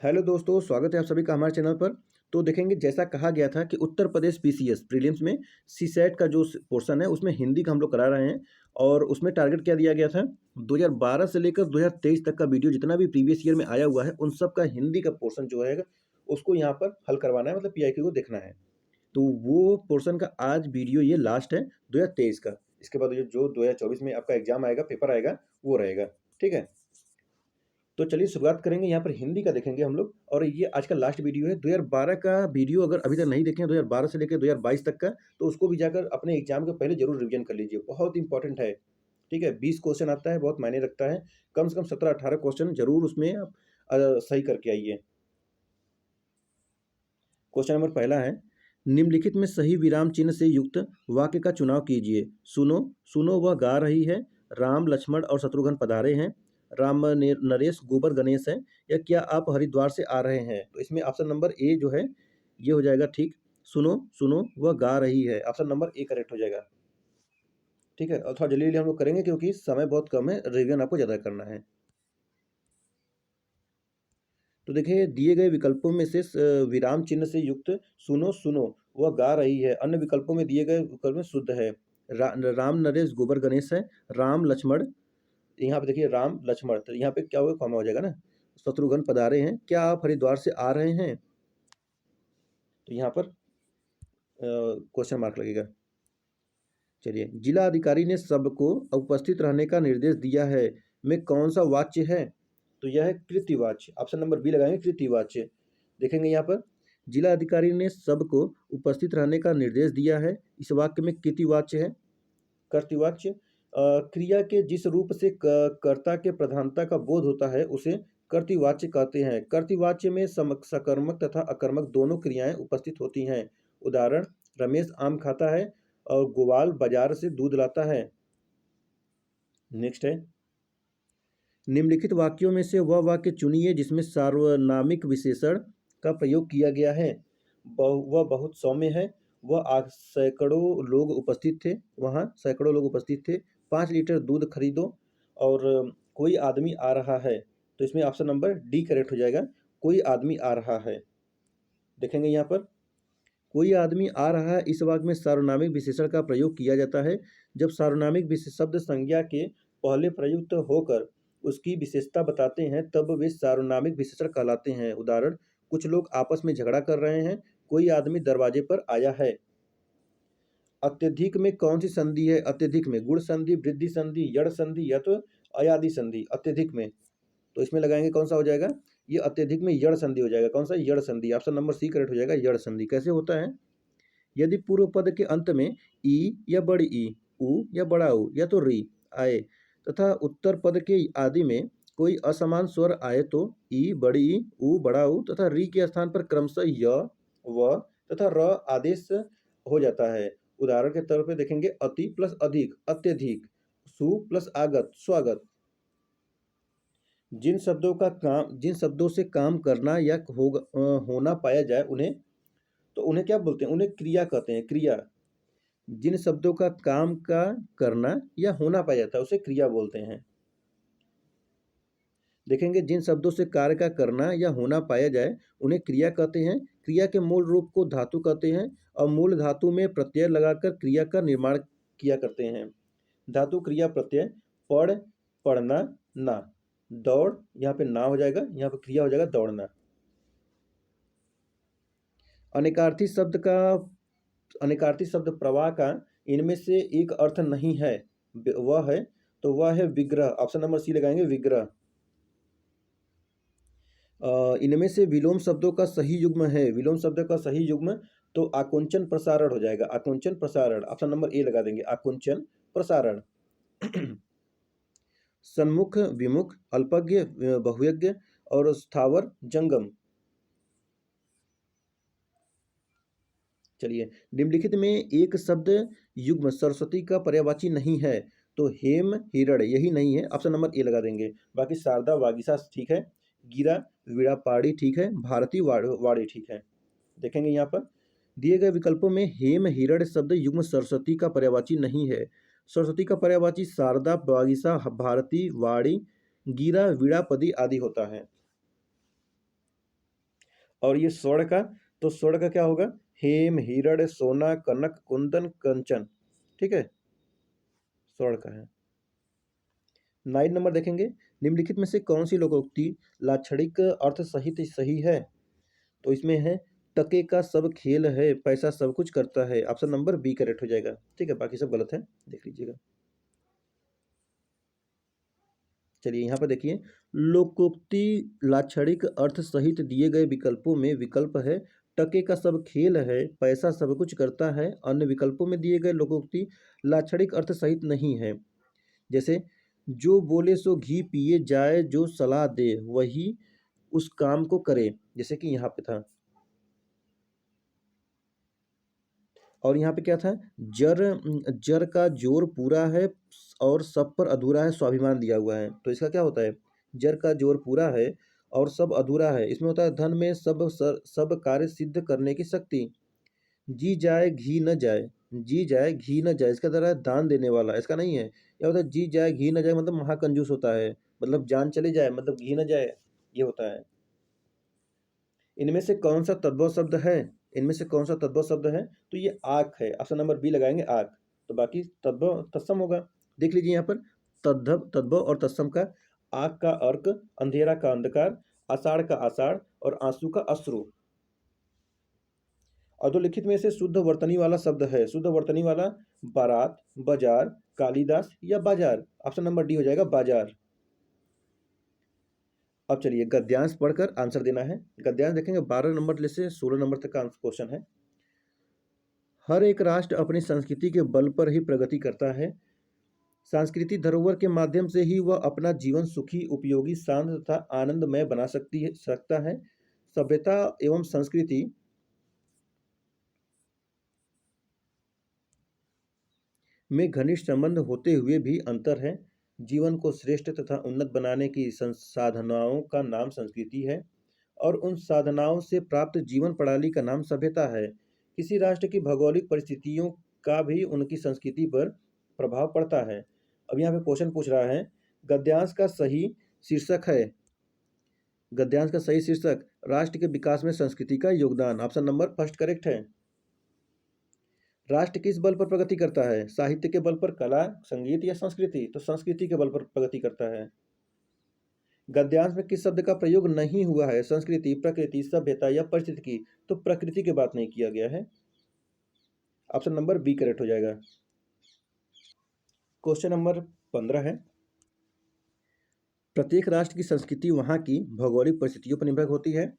Hello दोस्तों, स्वागत है आप सभी का हमारे चैनल पर। तो देखेंगे, जैसा कहा गया था कि उत्तर प्रदेश पीसीएस प्रीलिम्स में सीसैट का जो पोर्शन है उसमें हिंदी का हम लोग करा रहे हैं। और उसमें टारगेट क्या दिया गया था, 2012 से लेकर 2023 तक का वीडियो जितना भी प्रीवियस ईयर में आया हुआ है उन सब का हिंदी का पोर्शन जो है उसको यहाँ पर हल करवाना है, मतलब पीआईक्यू को देखना है। तो वो पोर्शन का आज वीडियो ये लास्ट है 2023 का। इसके बाद जो 2024 में आपका एग्जाम आएगा, पेपर आएगा, वो रहेगा। ठीक है, तो चलिए शुरुआत करेंगे। यहाँ पर हिंदी का देखेंगे हम लोग, और ये आज का लास्ट वीडियो है। 2012 का वीडियो अगर अभी तक नहीं देखे हैं 2012 से लेकर 2022 तक का, तो उसको भी जाकर अपने एग्जाम के पहले जरूर रिवीजन कर लीजिए, बहुत इंपॉर्टेंट है। ठीक है, 20 क्वेश्चन आता है, बहुत मायने रखता है। कम से कम 17-18 क्वेश्चन जरूर उसमें आप सही करके आइए। क्वेश्चन नंबर पहला है, निम्नलिखित में सही विराम चिन्ह से युक्त वाक्य का चुनाव कीजिए। सुनो, सुनो वह गा रही है, राम लक्ष्मण और शत्रुघ्न पधारे हैं, नरेश गोबर गणेश है, या क्या आप हरिद्वार से आ रहे हैं। तो इसमें ऑप्शन नंबर ए जो है ये हो जाएगा ठीक। सुनो, सुनो वह गा रही है, ऑप्शन नंबर ए करेक्ट हो जाएगा। ठीक है, और थोड़ा जल्दी जल्दी हम लोग करेंगे क्योंकि समय बहुत कम है, रिवीजन आपको ज़्यादा करना है। तो देखिए, दिए गए विकल्पों में से विराम चिन्ह से युक्त सुनो, सुनो वह गा रही है, अन्य विकल्पों में दिए गए विकल्प में शुद्ध है। राम नरेश गोबर गणेश है, राम लक्ष्मण, यहाँ पे देखिए राम लक्ष्मण, तो यहाँ पे क्या होगा, कॉमा हो जाएगा ना। शत्रुघ्न पधारे हैं, क्या आप हरिद्वार से आ रहे हैं, तो यहाँ पर क्वेश्चन मार्क लगेगा। चलिए, जिला अधिकारी ने सबको उपस्थित रहने का निर्देश दिया है में कौन सा वाच्य है, तो यह है कृत्यवाच्य, ऑप्शन नंबर बी लगाएंगे, कृत्यवाच्य। देखेंगे यहाँ पर, जिला अधिकारी ने सबको उपस्थित रहने का निर्देश दिया है, इस वाक्य में कृत्यवाच्य है। कर्तृवाच्य, क्रिया के जिस रूप से कर्ता के प्रधानता का बोध होता है उसे कर्तृवाच्य कहते हैं। कर्तृवाच्य में सकर्मक तथा अकर्मक दोनों क्रियाएं उपस्थित होती हैं। उदाहरण, रमेश आम खाता है और गोपाल बाजार से दूध लाता है। नेक्स्ट है, निम्नलिखित वाक्यों में से वह वाक्य चुनिए जिसमें सार्वनामिक विशेषण का प्रयोग किया गया है। वह बहुत सौम्य है, वह आज सैकड़ों लोग उपस्थित थे, वहाँ सैकड़ों लोग उपस्थित थे, 5 लीटर दूध खरीदो, और कोई आदमी आ रहा है। तो इसमें ऑप्शन नंबर डी करेक्ट हो जाएगा, कोई आदमी आ रहा है। देखेंगे यहाँ पर, कोई आदमी आ रहा है, इस वाक्य में सार्वनामिक विशेषण का प्रयोग किया जाता है। जब सार्वनामिक शब्द संज्ञा के पहले प्रयुक्त होकर उसकी विशेषता बताते हैं तब वे सार्वनामिक विशेषण कहलाते हैं। उदाहरण, कुछ लोग आपस में झगड़ा कर रहे हैं, कोई आदमी दरवाजे पर आया है। अत्यधिक में कौन सी संधि है, अत्यधिक में गुण संधि, वृद्धि संधि, यड़ संधि या तो अयादि संधि। अत्यधिक में, तो इसमें लगाएंगे कौन सा हो जाएगा, ये अत्यधिक में यड़ संधि हो जाएगा। कौन सा, यड़ संधि, ऑप्शन नंबर सी करेक्ट हो जाएगा, यड़ संधि। कैसे होता है, यदि पूर्व पद के अंत में ई या बड़ी ई, उ या बड़ा उ या तो री आए तथा उत्तर पद के आदि में कोई असमान स्वर आए तो ई, बड़ी ई, उ, बड़ा उ तथा री के स्थान पर क्रमशः य, व तथा र आदेश हो जाता है। उदाहरण के तौर पे देखेंगे, अति प्लस अधिक, अत्यधिक, सु प्लस आगत, स्वागत। जिन शब्दों से काम करना या होना पाया जाए उन्हें, तो उन्हें क्या बोलते हैं, उन्हें क्रिया कहते हैं, क्रिया। जिन शब्दों का काम का करना या होना पाया जाता है उसे क्रिया बोलते हैं। देखेंगे, जिन शब्दों से कार्य का करना या होना पाया जाए उन्हें क्रिया कहते हैं। क्रिया के मूल रूप को धातु कहते हैं और मूल धातु में प्रत्यय लगाकर क्रिया का निर्माण किया करते हैं। धातु क्रिया प्रत्यय, पढ़, पढ़ना, ना, दौड़, यहाँ पे ना हो जाएगा, यहाँ पे क्रिया हो जाएगा दौड़ना। अनेकार्थी शब्द का, अनेकार्थी शब्द प्रवाह का इनमें से एक अर्थ नहीं है, वह है, तो वह है विग्रह, ऑप्शन नंबर सी लगाएंगे, विग्रह। इनमें से विलोम शब्दों का सही युग्म है, विलोम शब्द का सही युग्म तो आकुंचन प्रसारण हो जाएगा, आकुंचन प्रसारण, ऑप्शन नंबर ए लगा देंगे, आकुंचन प्रसारण। सन्मुख, विमुख, अल्पज्ञ, बहुयज्ञ और स्थावर, जंगम। चलिए, निम्नलिखित में एक शब्द युग्म सरस्वती का पर्यायवाची नहीं है, तो हेम, हिरण यही नहीं है, ऑप्शन नंबर ए लगा देंगे। बाकी शारदा, वागीशा ठीक है, गिरा, वीणा, पाड़ी ठीक है, भारती, वाड़ी ठीक है। देखेंगे यहाँ पर, दिए गए विकल्पों में हेम, हिरण शब्द युग्म सरस्वती का पर्यायवाची नहीं है। सरस्वती का पर्यायवाची शारदा, वागीशा, भारती, वाणी, गिरा, वीणा, पदी आदि होता है। और ये स्वर्ण का, तो स्वर्ण का क्या होगा? हेम, हिरण, सोना, कनक, कुंदन, कंचन। ठीक है, स्वर्ण का है। 9 नंबर देखेंगे, निम्नलिखित में से कौन सी लोकोक्ति लाक्षणिक अर्थ सहित सही है? तो इसमें है, टके का सब खेल है, पैसा सब कुछ करता है। ऑप्शन नंबर बी करेक्ट हो जाएगा। ठीक है, बाकी सब गलत है, देख लीजिएगा। चलिए यहाँ पर देखिए, लोकोक्ति लाक्षणिक अर्थ सहित दिए गए विकल्पों में विकल्प है टके का सब खेल है, पैसा सब कुछ करता है। अन्य विकल्पों में दिए गए लोकोक्ति लाक्षणिक अर्थ सहित नहीं है। जैसे, जो बोले सो घी पिए जाए, जो सलाह दे वही उस काम को करे, जैसे कि यहाँ पे था। और यहाँ पे क्या था? जर जर का जोर पूरा है और सब पर अधूरा है, स्वाभिमान दिया हुआ है। तो इसका क्या होता है? जर का जोर पूरा है और सब अधूरा है। इसमें होता है धन में सब कार्य सिद्ध करने की शक्ति। जी जाए घी न जाए, जी जाए घी न जाए, इसका द्वारा दान देने वाला, इसका नहीं है। क्या होता है? जी जाए घी न जाए मतलब महाकंजूस होता है, मतलब जान चली जाए मतलब घी न जाए, ये होता है। इनमें से कौन सा तद्भव शब्द है? इनमें से कौन सा तद्भव शब्द है? तो ये आँख है, ऑप्शन नंबर बी लगाएंगे, आँख। तो बाकी तद्भव तत्सम होगा। देख लीजिए यहाँ पर, तद्भव तद्भव और तत्सम का, आँख का अर्क, अंधेरा का अंधकार, आषाढ़ का आषाढ़ और आंसू का अश्रु। अधोलिखित में से शुद्ध वर्तनी वाला शब्द है। शुद्ध वर्तनी वाला, बारात, बाजार, कालिदास या बाजार। ऑप्शन नंबर डी हो जाएगा, बाजार। अब चलिए गद्यांश पढ़कर आंसर देना है। गद्यांश देखेंगे 12 नंबर से 16 नंबर तक का क्वेश्चन है। हर एक राष्ट्र अपनी संस्कृति के बल पर ही प्रगति करता है। सांस्कृतिक धरोहर के माध्यम से ही वह अपना जीवन सुखी, उपयोगी, शांत तथा आनंदमय बना सकता है। सभ्यता एवं संस्कृति में घनिष्ठ संबंध होते हुए भी अंतर है। जीवन को श्रेष्ठ तथा उन्नत बनाने की साधनाओं का नाम संस्कृति है और उन साधनाओं से प्राप्त जीवन प्रणाली का नाम सभ्यता है। किसी राष्ट्र की भौगोलिक परिस्थितियों का भी उनकी संस्कृति पर प्रभाव पड़ता है। अब यहाँ पे क्वेश्चन पूछ रहा है, गद्यांश का सही शीर्षक है, गद्यांश का सही शीर्षक राष्ट्र के विकास में संस्कृति का योगदान। ऑप्शन नंबर फर्स्ट करेक्ट है। राष्ट्र किस बल पर प्रगति करता है? साहित्य के बल पर, कला, संगीत या संस्कृति? तो संस्कृति के बल पर प्रगति करता है। गद्यांश में किस शब्द का प्रयोग नहीं हुआ है? संस्कृति, प्रकृति, सभ्यता या परिस्थिति? तो प्रकृति की बात नहीं किया गया है। ऑप्शन नंबर बी करेक्ट हो जाएगा। क्वेश्चन नंबर 15 है, प्रत्येक राष्ट्र की संस्कृति वहाँ की भौगोलिक परिस्थितियों पर निर्भर होती है,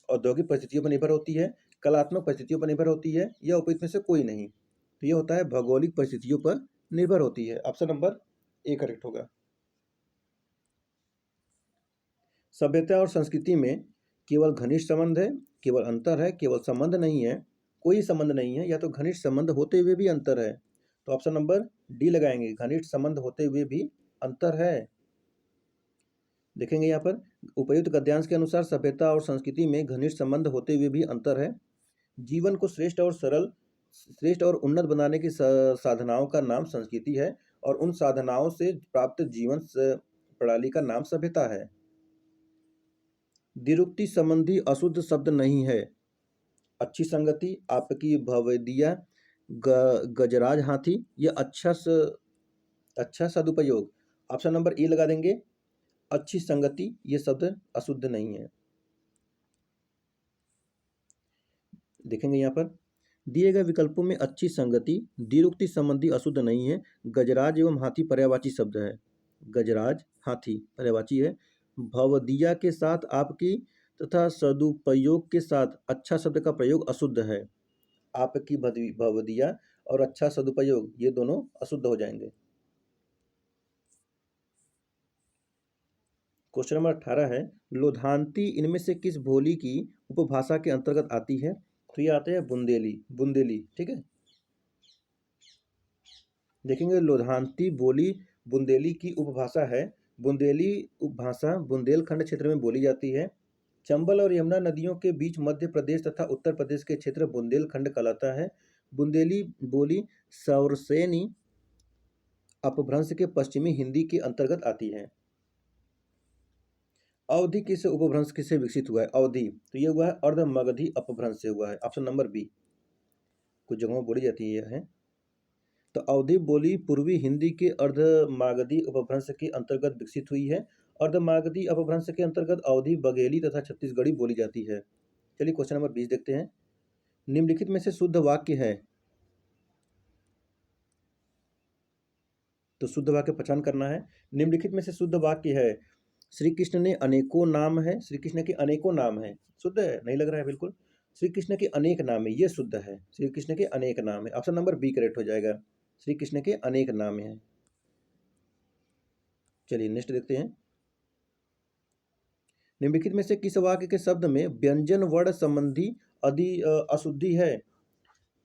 औद्योगिक परिस्थितियों पर निर्भर होती है, कलात्मक परिस्थितियों पर निर्भर होती है या उपयुक्त में से कोई नहीं। तो ये होता है भौगोलिक परिस्थितियों पर निर्भर होती है। ऑप्शन नंबर ए करेक्ट होगा। सभ्यता और संस्कृति में केवल घनिष्ठ संबंध है, केवल अंतर है, केवल संबंध नहीं है, कोई संबंध नहीं है, या तो घनिष्ठ संबंध होते हुए भी अंतर है। तो ऑप्शन नंबर डी लगाएंगे, घनिष्ठ संबंध होते हुए भी अंतर है। देखेंगे यहाँ पर, उपयुक्त गद्यांश के अनुसार सभ्यता और संस्कृति में घनिष्ठ संबंध होते हुए भी अंतर है। जीवन को श्रेष्ठ और उन्नत बनाने की साधनाओं का नाम संस्कृति है और उन साधनाओं से प्राप्त जीवन प्रणाली का नाम सभ्यता है। द्विरुक्ति संबंधी अशुद्ध शब्द नहीं है। अच्छी संगति, आपकी भवदिया, गजराज हाथी, या अच्छा सदुपयोग। ऑप्शन नंबर ए लगा देंगे, अच्छी संगति, ये शब्द अशुद्ध नहीं है। देखेंगे यहाँ पर, दिए गए विकल्पों में अच्छी संगति, द्विरुक्ति संबंधी अशुद्ध नहीं है, गजराज एवं हाथी पर्यायवाची शब्द है। गजराज, हाथी पर्यायवाची है। भवदिया के साथ आपकी तथा सदुपयोग के साथ अच्छा शब्द का प्रयोग अशुद्ध है। आपकी भवदिया और अच्छा सदुपयोग ये दोनों अशुद्ध हो जाएंगे। क्वेश्चन नंबर 18 है, लोधांती इनमें से किस बोली की उपभाषा के अंतर्गत आती है? तो ये आते हैं बुंदेली। ठीक है, देखेंगे लोधांती बोली बुंदेली की उपभाषा है। बुंदेली उपभाषा बुंदेलखंड क्षेत्र में बोली जाती है। चंबल और यमुना नदियों के बीच मध्य प्रदेश तथा उत्तर प्रदेश के क्षेत्र बुंदेलखंड कहलाता है। बुंदेली बोली सौरसेनी अपभ्रंश के पश्चिमी हिंदी के अंतर्गत आती है। अवधि किस उपभ्रंश किससे विकसित हुआ है? अवधि तो ये हुआ है अर्धमगधी अपभ्रंश से हुआ है। Option number B. कुछ जगहों में बोली जाती है यह है। तो अवधि बोली पूर्वी हिंदी के अर्धमागधी अपभ्रंश के अंतर्गत विकसित हुई है। अर्धमागधी अपभ्रंश के अंतर्गत अवधि, बघेली तथा छत्तीसगढ़ी बोली जाती है। चलिए क्वेश्चन नंबर 20 देखते हैं। निम्नलिखित में से शुद्ध वाक्य है। तो शुद्ध वाक्य पहचान करना है। निम्नलिखित में से शुद्ध वाक्य है। श्री कृष्ण ने अनेकों नाम है। श्री कृष्ण के अनेकों नाम है। शुद्ध है? नहीं लग रहा है बिल्कुल। श्री कृष्ण के अनेक नाम है, ये शुद्ध है। श्री कृष्ण के अनेक नाम है। ऑप्शन नंबर बी करेक्ट हो जाएगा। श्री कृष्ण के अनेक नाम है। चलिए नेक्स्ट देखते हैं। निम्नलिखित में से किस वाक्य के शब्द में व्यंजन वर्ण संबंधी अशुद्धि है?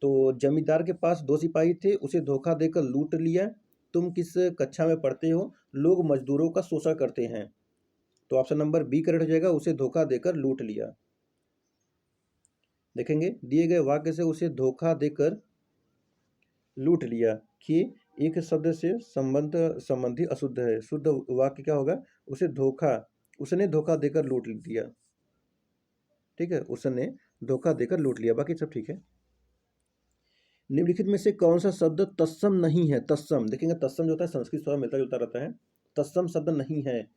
तो जमींदार के पास 2 सिपाही थे, उसे धोखा देकर लूट लिया। तुम किस कक्षा में पढ़ते हो? लोग मजदूरों का शोषण करते हैं। तो ऑप्शन नंबर बी करेक्ट हो जाएगा, उसे धोखा देकर लूट लिया। देखेंगे दिए गए वाक्य से उसे धोखा देकर लूट लिया कि एक शब्द से संबंधी अशुद्ध है। शुद्ध वाक्य क्या होगा? उसने धोखा देकर लूट लिया। ठीक है, उसने धोखा देकर लूट लिया। बाकी सब ठीक है। निम्नलिखित में से कौन सा शब्द तत्सम नहीं है? तत्सम देखेंगे, तत्सम जो होता है संस्कृत शब्द मिलता जुलता रहता है। तत्सम शब्द नहीं है।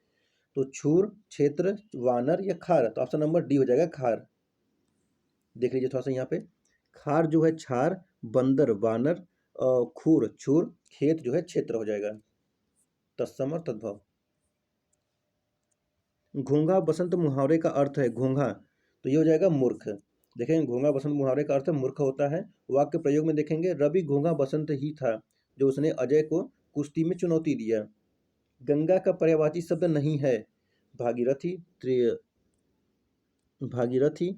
तो छूर, क्षेत्र, वानर या खार। तो ऑप्शन नंबर डी हो जाएगा, खार। देख लीजिए थोड़ा सा यहाँ पे। खार जो है छार, बंदर वानर, खूर छूर, खेत जो है क्षेत्र हो जाएगा। तत्सम और तद्भव। घोंघा बसंत मुहावरे का अर्थ है। घोंघा तो ये हो जाएगा मूर्ख। देखेंगे घोंघा बसंत मुहावरे का अर्थ मूर्ख होता है। वाक्य प्रयोग में देखेंगे, रवि घोंघा बसंत ही था जो उसने अजय को कुश्ती में चुनौती दिया। गंगा का पर्यायवाची शब्द नहीं है। भागीरथी, भागीरथी,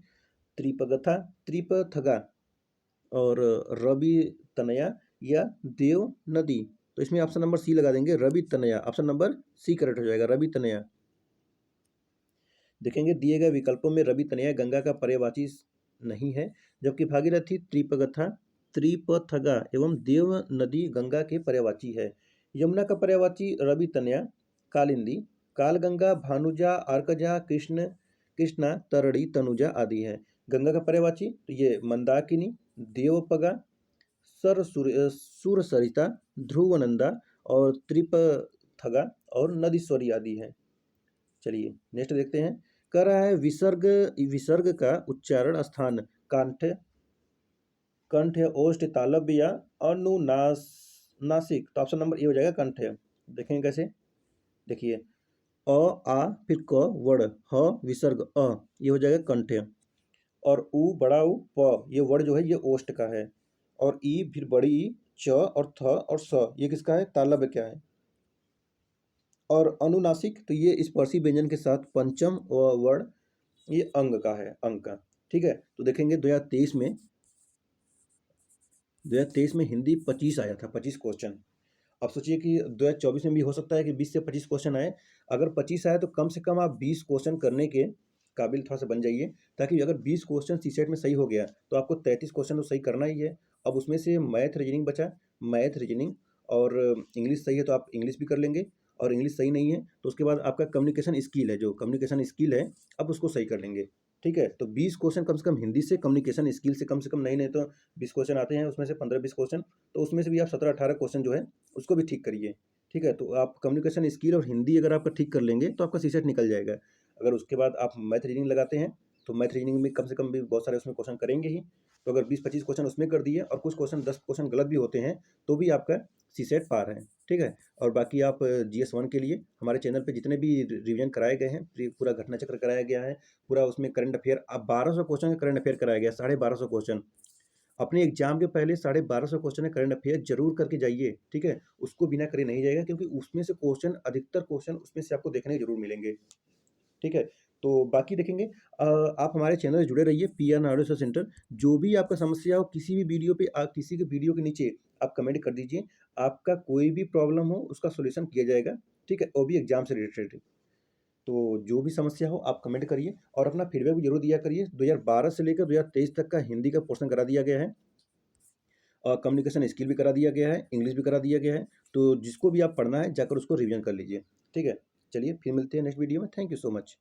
त्रिपगथा, त्रिपथगा और रवि तनया या देव नदी। तो इसमें ऑप्शन नंबर सी लगा देंगे, Ravi Tanaya. Option number C correct हो जाएगा, रवि तनया। देखेंगे दिए गए विकल्पों में रवि तनया गंगा का पर्यायवाची नहीं है, जबकि भागीरथी, त्रिपगथा, त्रिपथगा एवं देव नदी गंगा के पर्यायवाची है। यमुना का पर्यायवाची रवि तनया, कालिंदी, कालगंगा, भानुजा, अर्कजा, कृष्णा, तरड़ी, तनुजा आदि है। गंगा का पर्यायवाची तो ये मंदाकिनी, देवपगा, सुरसरिता, ध्रुवनंदा और त्रिपथगा और नदीश्वरी आदि है। चलिए नेक्स्ट देखते हैं। कह रहा है विसर्ग का उच्चारण स्थान कंठ, या ओष्ठ, तालव्य या अनुनासिक। तो ऑप्शन नंबर ए हो जाएगा, कंठ। देखेंगे कैसे। देखिए अ आ फिर क वर्ण, ह विसर्ग अ, ये हो जाएगा कंठ। और उ बड़ा उ प, ये वर्ण जो है ये ओष्ठ का है। और ई फिर बड़ी ई, च और थ और स, ये किसका है? तालव्य क्या है। और अनुनासिक तो ये स्पर्शी व्यंजन के साथ पंचम वर्ण, ये अंग का है, अंग का। ठीक है, तो देखेंगे 2023 में हिंदी 25 आया था, 25 क्वेश्चन। अब सोचिए कि 2024 में भी हो सकता है कि 20 से 25 क्वेश्चन आए। अगर 25 आए तो कम से कम आप 20 क्वेश्चन करने के काबिल थोड़ा सा बन जाइए, ताकि अगर 20 क्वेश्चन सीसेट में सही हो गया तो आपको 33 क्वेश्चन तो सही करना ही है। अब उसमें से मैथ रीजनिंग बचा, मैथ रीजनिंग और इंग्लिश सही है तो आप इंग्लिश भी कर लेंगे, और इंग्लिश सही नहीं है तो उसके बाद आपका कम्युनिकेशन स्किल है, जो कम्युनिकेशन स्किल है आप उसको सही कर लेंगे। ठीक है, तो 20 क्वेश्चन कम से कम हिंदी से, कम्युनिकेशन स्किल से कम, नहीं तो 20 क्वेश्चन आते हैं उसमें से 15-20 क्वेश्चन, तो उसमें से भी आप 17-18 क्वेश्चन जो है उसको भी ठीक करिए। ठीक है, तो आप कम्युनिकेशन स्किल और हिंदी अगर आपका ठीक कर लेंगे तो आपका सीसेट निकल जाएगा। अगर उसके बाद आप मैथ रीजनिंग लगाते हैं तो मैथ रीजनिंग में कम से कम भी बहुत सारे उसमें क्वेश्चन करेंगे ही। तो अगर 20-25 क्वेश्चन उसमें कर दिए और कुछ क्वेश्चन 10 क्वेश्चन गलत भी होते हैं तो भी आपका सीसेट पार है। ठीक है, और बाकी आप GS1 के लिए हमारे चैनल पे जितने भी रिवीजन कराए गए हैं, पूरा घटना चक्र कराया गया है, पूरा उसमें करंट अफेयर, अब 1200 क्वेश्चन का करंट अफेयर कराया गया, 1250 क्वेश्चन। अपने एग्जाम के पहले 1250 क्वेश्चन है करंट अफेयर जरूर करके जाइए। ठीक है, उसको बिना करे नहीं जाएगा, क्योंकि उसमें से क्वेश्चन, अधिकतर क्वेश्चन उसमें से आपको देखने जरूर मिलेंगे। ठीक है, तो बाकी देखेंगे आप हमारे चैनल से जुड़े रहिए, PR नायडू रिसर्च सेंटर। जो भी आपका समस्या हो, किसी भी वीडियो पे आप, किसी के वीडियो के नीचे आप कमेंट कर दीजिए। आपका कोई भी प्रॉब्लम हो उसका सोल्यूशन किया जाएगा। ठीक है, वो भी एग्जाम से रिलेटेड। तो जो भी समस्या हो आप कमेंट करिए और अपना फीडबैक भी जरूर दिया करिए। 2012 से लेकर 2023 तक का हिंदी का पोर्शन करा दिया गया है, और कम्युनिकेशन स्किल भी करा दिया गया है, इंग्लिश भी करा दिया गया है। तो जिसको भी आप पढ़ना है जाकर उसको रिवीजन कर लीजिए। ठीक है, चलिए फिर मिलते हैं नेक्स्ट वीडियो में। Thank you so much.